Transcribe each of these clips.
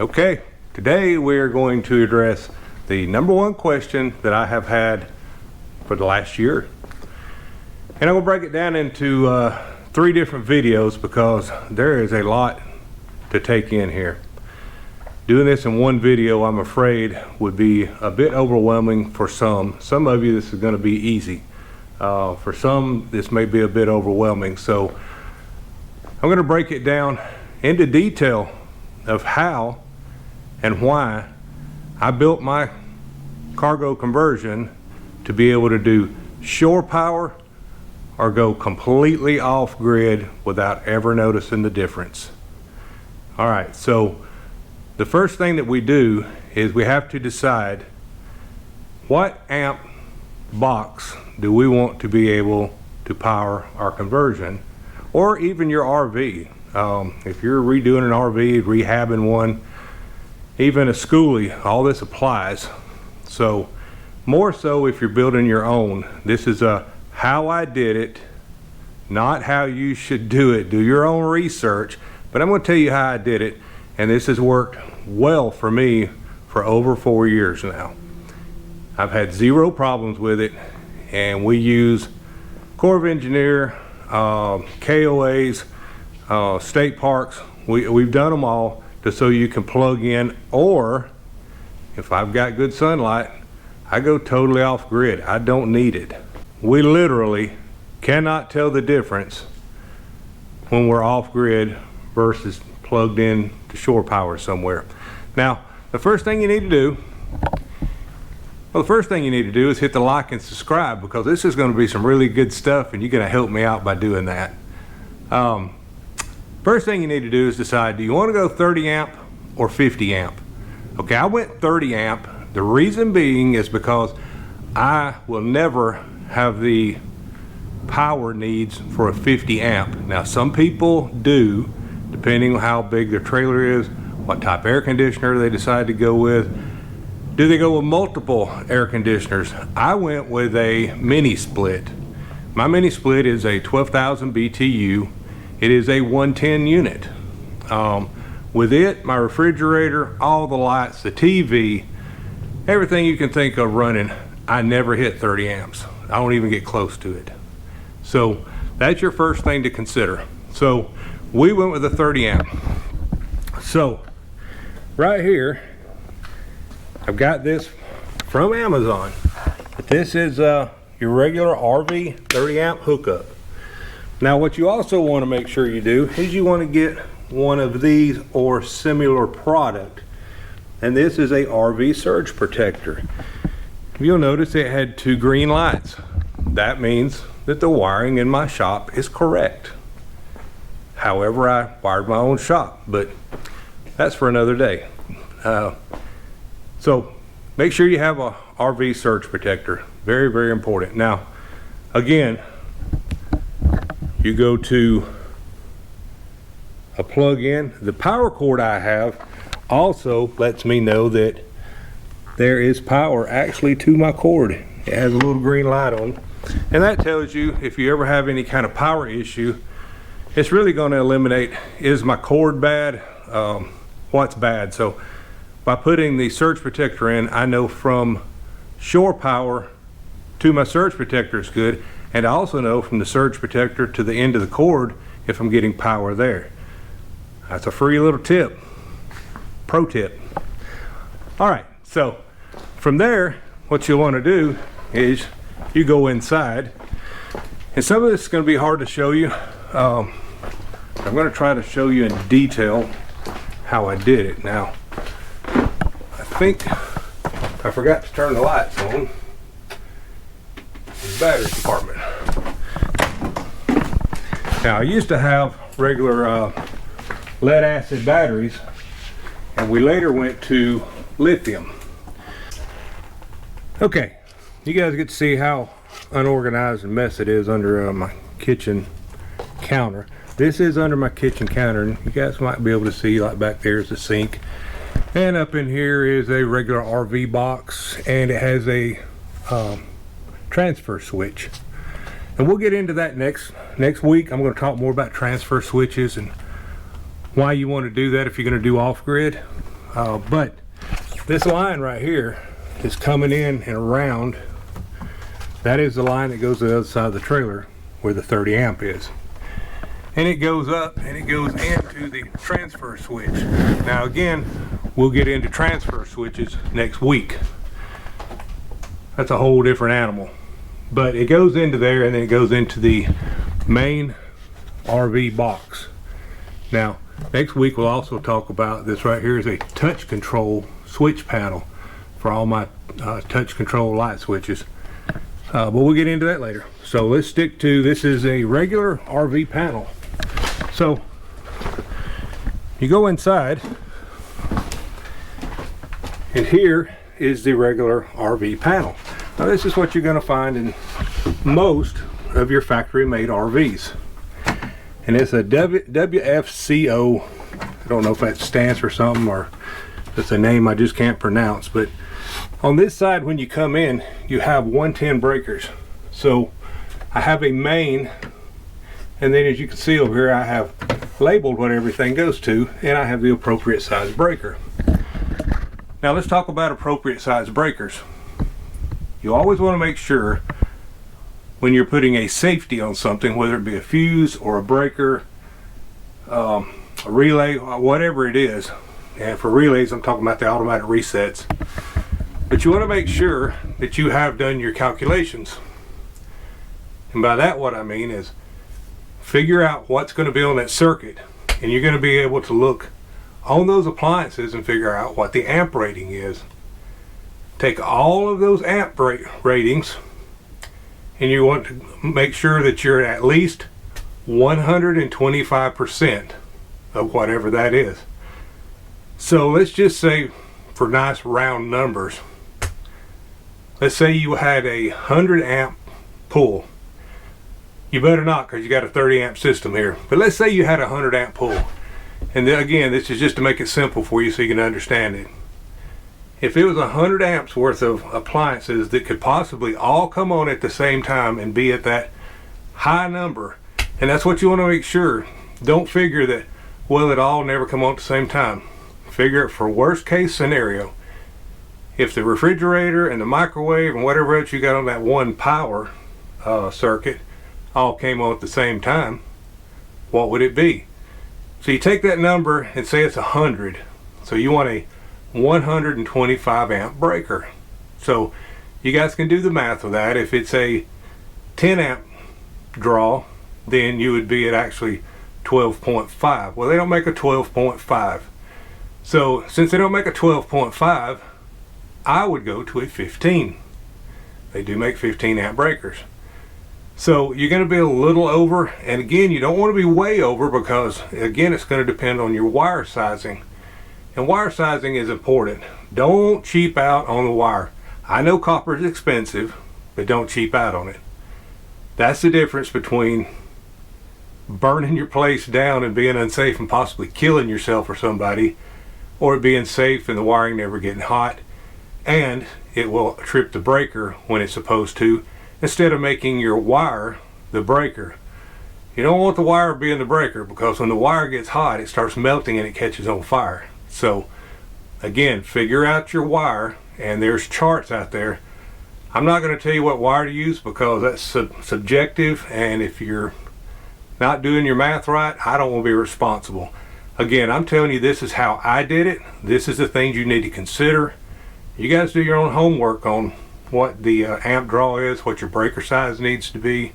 Okay, today we're going to address the number one question that I have had for the last year. And I'm going to break it down into 3 different videos because there is a lot to take in here. Doing this in one video, I'm afraid, would be a bit overwhelming for some. Some of you, this is going to be easy. For some, this may be a bit overwhelming. So I'm going to break it down into detail of how and why I built my cargo conversion to be able to do shore power or go completely off grid without ever noticing the difference. All right, so the first thing that we do is we have to decide what amp box do we want to be able to power our conversion, or even your RV. If you're redoing an RV, rehabbing one, even a schoolie, all this applies. So more so if you're building your own, this is a how I did it, not how you should do it. Do your own research, but I'm going to tell you how I did it, and this has worked well for me for over 4 years now. I've had 0 problems with it, and we use Corps of Engineer, KOAs, state parks. We've done them all so you can plug in, or if I've got good sunlight, I go totally off grid. I don't need it. We literally cannot tell the difference when we're off grid versus plugged in to shore power somewhere. Now, the first thing you need to do, is hit the like and subscribe, because this is going to be some really good stuff and you're going to help me out by doing that. First thing you need to do is decide, do you want to go 30 amp or 50 amp? Okay, I went 30 amp. The reason being is because I will never have the power needs for a 50 amp. Now, some people do, depending on how big their trailer is, what type of air conditioner they decide to go with. Do they go with multiple air conditioners? I went with a mini split. My mini split is a 12,000 BTU. It is a 110 unit. With it, my refrigerator, all the lights, the TV, everything you can think of running, I never hit 30 amps. I don't even get close to it. So that's your first thing to consider. So we went with a 30 amp. So right here, I've got this from Amazon. But this is your regular RV 30 amp hookup. Now, what you also want to make sure you do is you want to get one of these or similar product. And this is a RV surge protector. You'll notice it had 2 green lights. That means that the wiring in my shop is correct. However, I wired my own shop, but that's for another day. So make sure you have a RV surge protector. Very, very important. Now, again, you go to a plug-in. The power cord I have also lets me know that there is power actually to my cord. It has a little green light on, and that tells you if you ever have any kind of power issue, it's really going to eliminate, is my cord bad, what's bad. So by putting the surge protector in, I know from shore power to my surge protector is good, and I also know from the surge protector to the end of the cord if I'm getting power there. That's a free little tip, pro tip. All right, so from there, what you want to do is you go inside, and some of this is going to be hard to show you. I'm going to try to show you in detail how I did it. Now, I think I forgot to turn the lights on. The battery compartment. Now, I used to have regular lead acid batteries, and we later went to lithium. Okay, you guys get to see how unorganized and mess it is under my kitchen counter. This is under my kitchen counter, and you guys might be able to see, like back there is the sink, and up in here is a regular RV box, and it has a transfer switch. And we'll get into that next week. I'm going to talk more about transfer switches and why you want to do that if you're going to do off-grid. But this line right here is coming in and around. That is the line that goes to the other side of the trailer where the 30 amp is. And it goes up and it goes into the transfer switch. Now again, we'll get into transfer switches next week. That's a whole different animal. But it goes into there and then it goes into the main RV box. Now, next week we'll also talk about this right here is a touch control switch panel for all my touch control light switches. But we'll get into that later. So let's stick to, this is a regular RV panel. So you go inside and here is the regular RV panel. Now this is what you're going to find in most of your factory made RVs. And it's a WFCO. I don't know if that stands for something or it's a name I just can't pronounce, but on this side when you come in you have 110 breakers. So I have a main, and then as you can see over here I have labeled what everything goes to, and I have the appropriate size breaker. Now let's talk about appropriate size breakers. You always want to make sure when you're putting a safety on something, whether it be a fuse or a breaker, a relay, whatever it is, and for relays I'm talking about the automatic resets, but you want to make sure that you have done your calculations. And by that what I mean is figure out what's going to be on that circuit, and you're going to be able to look on those appliances and figure out what the amp rating is. Take all of those amp ratings and you want to make sure that you're at least 125% of whatever that is. So let's just say, for nice round numbers, let's say you had a 100 amp pull. You better not, because you got a 30 amp system here, but let's say you had a 100 amp pull. And then again, this is just to make it simple for you so you can understand it. If it was 100 amps worth of appliances that could possibly all come on at the same time and be at that high number, and that's what you want to make sure. Don't figure that, well, it all never come on at the same time. Figure it for worst case scenario. If the refrigerator and the microwave and whatever else you got on that one power circuit all came on at the same time, what would it be? So you take that number and say it's 100. So you want a 125 amp breaker. So you guys can do the math with that. If it's a 10 amp draw, then you would be at actually 12.5. Well, they don't make a 12.5. So since they don't make a 12.5, I would go to a 15. They do make 15 amp breakers. So you're going to be a little over, and again, you don't want to be way over, because again, it's going to depend on your wire sizing. And wire sizing is important. Don't cheap out on the wire. I know copper is expensive, but don't cheap out on it. That's the difference between burning your place down and being unsafe and possibly killing yourself or somebody, or it being safe and the wiring never getting hot, and it will trip the breaker when it's supposed to, instead of making your wire the breaker. You don't want the wire being the breaker, because when the wire gets hot it starts melting and it catches on fire. So again, figure out your wire, and there's charts out there. I'm not going to tell you what wire to use because that's subjective, and if you're not doing your math right, I don't want to be responsible. Again, I'm telling you, this is how I did it. This is the things you need to consider. You guys do your own homework on what the amp draw is, what your breaker size needs to be,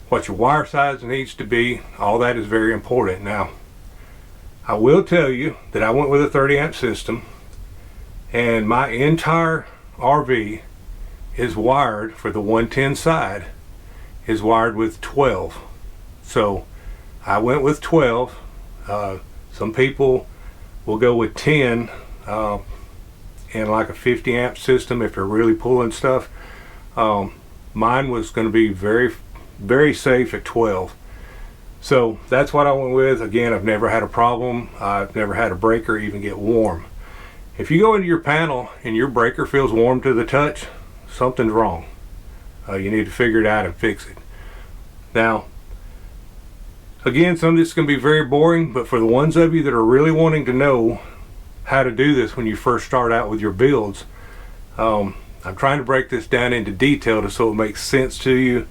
what your wire size needs to be. All that is very important. Now, I will tell you that I went with a 30 amp system, and my entire RV is wired, for the 110 side, is wired with 12. So I went with 12. Some people will go with 10 in like a 50 amp system if they're really pulling stuff. Mine was going to be very, very safe at 12. So that's what I went with. Again, I've never had a problem. I've never had a breaker even get warm. If you go into your panel and your breaker feels warm to the touch, something's wrong. You need to figure it out and fix it. Now, again, some of this is going to be very boring, but for the ones of you that are really wanting to know how to do this when you first start out with your builds. I'm trying to break this down into detail so it makes sense to you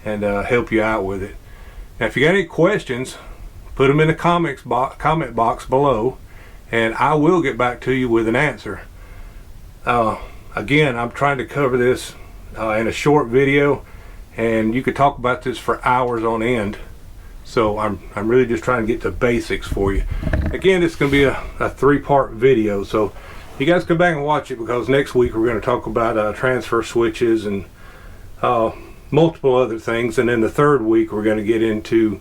and help you out with it. Now, if you got any questions, put them in the comment box below, and I will get back to you with an answer. Again, I'm trying to cover this in a short video, and you could talk about this for hours on end. So I'm really just trying to get to basics for you. Again, it's going to be a 3-part video, so you guys come back and watch it, because next week we're going to talk about transfer switches and multiple other things, and then the third week we're going to get into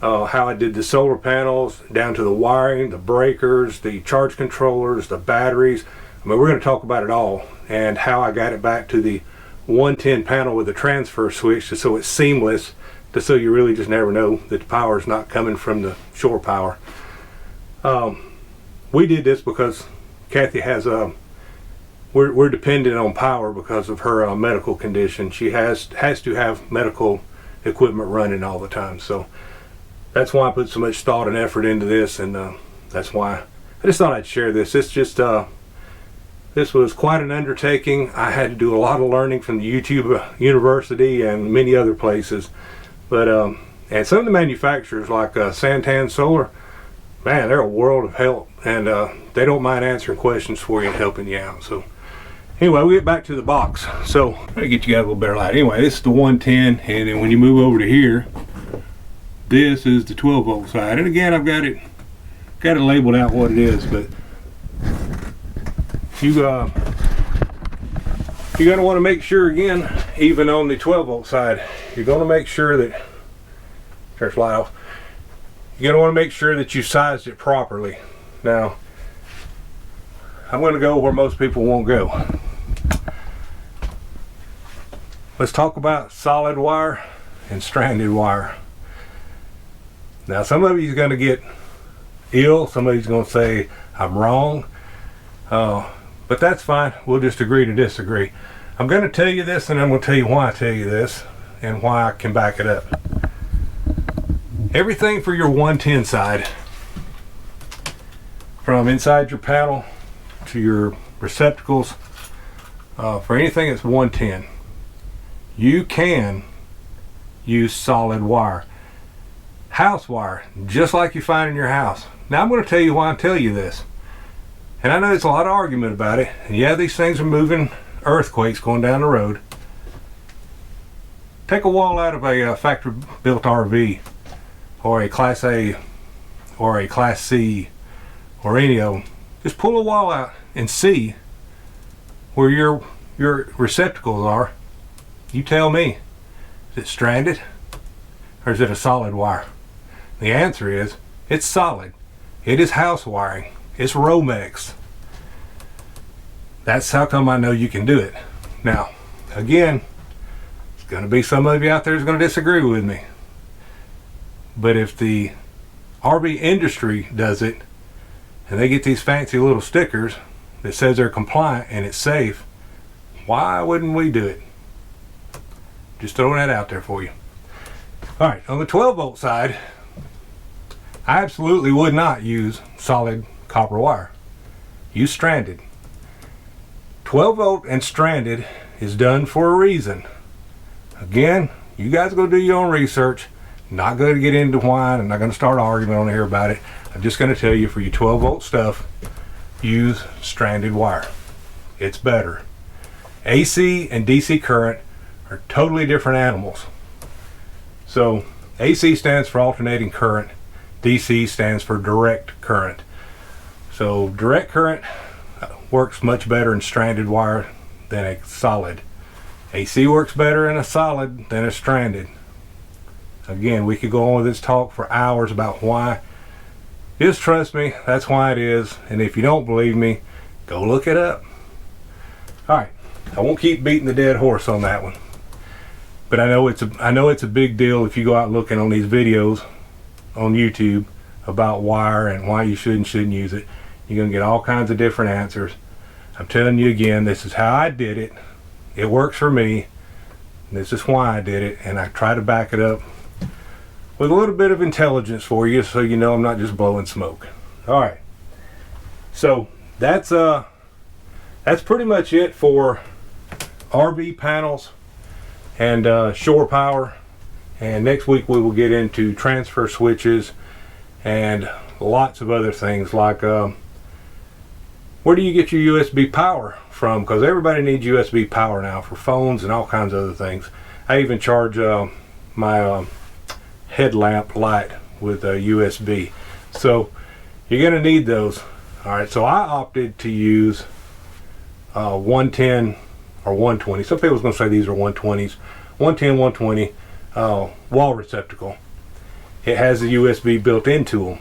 how I did the solar panels down to the wiring, the breakers, the charge controllers, the batteries. I mean, we're going to talk about it all, and how I got it back to the 110 panel with the transfer switch, so it's seamless, so you really just never know that the power is not coming from the shore power. We did this because Kathy has we're dependent on power because of her medical condition. She has to have medical equipment running all the time, so that's why I put so much thought and effort into this, and that's why I just thought I'd share this. It's just this was quite an undertaking. I had to do a lot of learning from the YouTube University and many other places, but and some of the manufacturers like Santan Solar, man, they're a world of help, and they don't mind answering questions for you and helping you out. So anyway, we'll get back to the box. So let me get you guys a little better light. Anyway, this is the 110, and then when you move over to here, this is the 12 volt side. And again, I've got it labeled out what it is, but you're going to want to make sure, again, even on the 12 volt side, you're going to make sure that, turn the light off, you're going to want to make sure that you sized it properly. Now, I'm going to go where most people won't go. Let's talk about solid wire and stranded wire. Now, some of you are going to get ill, some of you are going to say I'm wrong, but that's fine. We'll just agree to disagree. I'm going to tell you this, and I'm going to tell you why I tell you this and why I can back it up. Everything for your 110 side, from inside your panel to your receptacles, for anything that's 110, you can use solid wire. House wire, just like you find in your house. Now, I'm going to tell you why I tell you this. And I know there's a lot of argument about it. And yeah, these things are moving earthquakes going down the road. Take a wall out of a factory-built RV, or a Class A, or a Class C, or any of them. Just pull a wall out and see where your receptacles are. You tell me, is it stranded or is it a solid wire? The answer is, it's solid. It is house wiring. It's Romex. That's how come I know you can do it. Now, again, there's going to be some of you out there who's going to disagree with me. But if the RV industry does it, and they get these fancy little stickers that says they're compliant and it's safe, why wouldn't we do it? Just throwing that out there for you. All right, on the 12 volt side, I absolutely would not use solid copper wire. Use stranded. 12 volt and stranded is done for a reason. Again, you guys go do your own research. Not going to get into why. I'm not going to start arguing on here about it. I'm just going to tell you, for your 12 volt stuff, use stranded wire. It's better. AC and DC current are totally different animals. So AC stands for alternating current. DC stands for direct current. So direct current works much better in stranded wire than a solid. AC works better in a solid than a stranded. Again, we could go on with this talk for hours about why. Just trust me, that's why it is. And if you don't believe me, go look it up. Alright, I won't keep beating the dead horse on that one. But I know it's a big deal if you go out looking on these videos on YouTube about wire and why you should and shouldn't use it. You're going to get all kinds of different answers. I'm telling you again, this is how I did it. It works for me. This is why I did it, and I try to back it up with a little bit of intelligence for you, so you know I'm not just blowing smoke. All right. So that's pretty much it for RV panels and shore power. And next week we will get into transfer switches and lots of other things like where do you get your USB power from, because everybody needs USB power now for phones and all kinds of other things. I even charge my headlamp light with a USB, so you're gonna need those. All right, so I opted to use 110 or 120. Some people's gonna say these are 120s. 110, 120 wall receptacle. It has a USB built into them.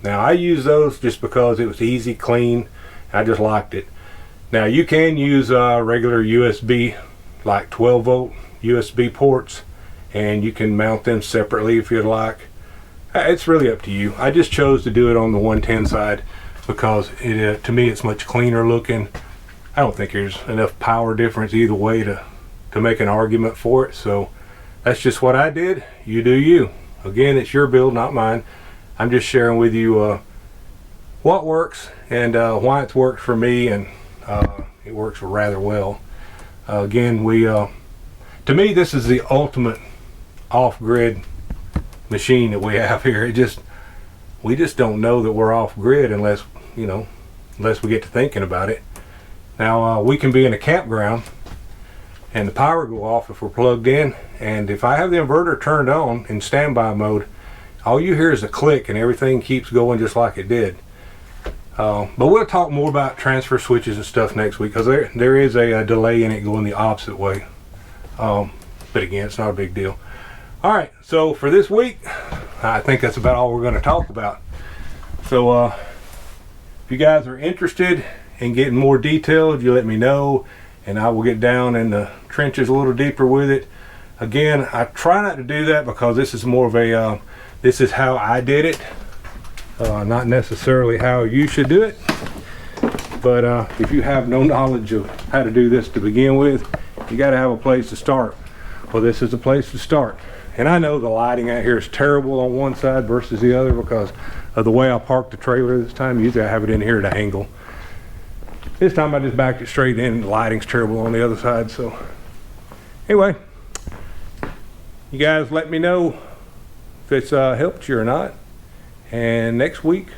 Now I use those just because it was easy, clean. I just liked it. Now you can use regular USB, like 12 volt USB ports, and you can mount them separately if you'd like. It's really up to you. I just chose to do it on the 110 side because it, to me, it's much cleaner looking. I don't think there's enough power difference either way to make an argument for it. So that's just what I did. You do you. Again, it's your build, not mine. I'm just sharing with you what works and why it's worked for me, and it works rather well. Again, to me, this is the ultimate off-grid machine that we have here. We just don't know that we're off-grid unless we get to thinking about it. Now we can be in a campground and the power go off if we're plugged in, and if I have the inverter turned on in standby mode, all you hear is a click and everything keeps going just like it did. But we'll talk more about transfer switches and stuff next week, because there is a delay in it going the opposite way. But again, it's not a big deal. All right, so for this week, I think that's about all we're going to talk about. So if you guys are interested in getting more detailed, you let me know, and I will get down in the trenches a little deeper with it. Again, I try not to do that because this is more of a this is how I did it, not necessarily how you should do it. But if you have no knowledge of how to do this to begin with, you got to have a place to start. Well, this is a place to start. And I know the lighting out here is terrible on one side versus the other because of the way I parked the trailer this time. Usually I have it in here at an angle. This time I just backed it straight in, and the lighting's terrible on the other side. So anyway, you guys let me know if it's helped you or not. And next week,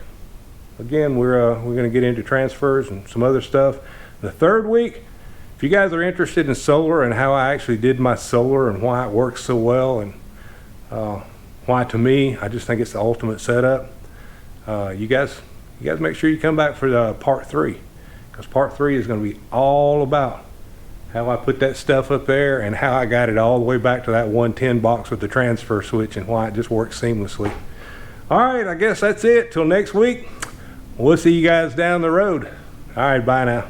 again, we're going to get into transfers and some other stuff. The third week, if you guys are interested in solar and how I actually did my solar and why it works so well, and why to me, I just think it's the ultimate setup. You guys make sure you come back for the part 3, because part 3 is going to be all about how I put that stuff up there and how I got it all the way back to that 110 box with the transfer switch and why it just works seamlessly. All right, I guess that's it. Till next week, we'll see you guys down the road. All right, bye now.